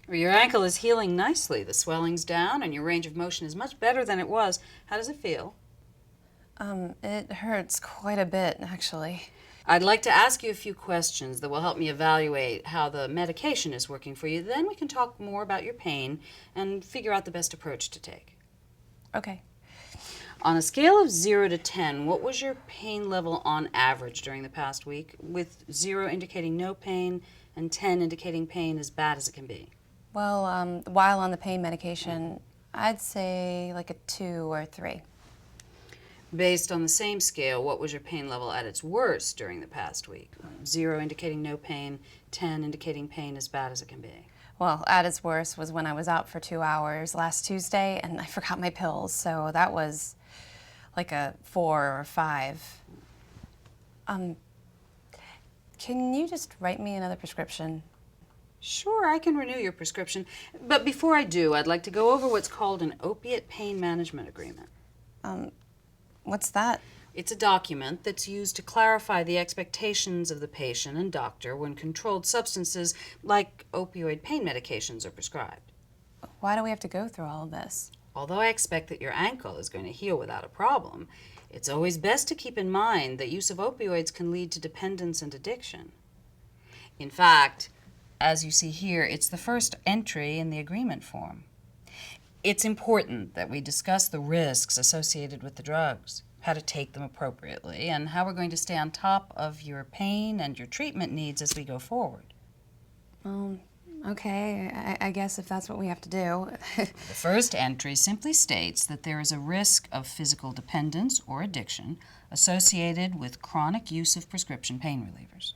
Well, your ankle is healing nicely. The swelling's down and your range of motion is much better than it was. How does it feel? It hurts quite a bit, actually. I'd like to ask you a few questions that will help me evaluate how the medication is working for you. Then we can talk more about your pain and figure out the best approach to take. Okay. On a scale of 0 to 10, what was your pain level on average during the past week, with 0 indicating no pain and 10 indicating pain as bad as it can be? Well, while on the pain medication, I'd say like a 2 or 3. Based on the same scale, what was your pain level at its worst during the past week? 0 indicating no pain, 10 indicating pain as bad as it can be. Well, at its worst was when I was out for 2 hours last Tuesday and I forgot my pills, so that was like a 4 or 5. Can you just write me another prescription? Sure, I can renew your prescription. But before I do, I'd like to go over what's called an opiate pain management agreement. What's that? It's a document that's used to clarify the expectations of the patient and doctor when controlled substances like opioid pain medications are prescribed. Why do we have to go through all of this? Although I expect that your ankle is going to heal without a problem, it's always best to keep in mind that use of opioids can lead to dependence and addiction. In fact, as you see here, it's the first entry in the agreement form. It's important that we discuss the risks associated with the drugs, how to take them appropriately, and how we're going to stay on top of your pain and your treatment needs as we go forward. Okay, I guess if that's what we have to do. The first entry simply states that there is a risk of physical dependence or addiction associated with chronic use of prescription pain relievers.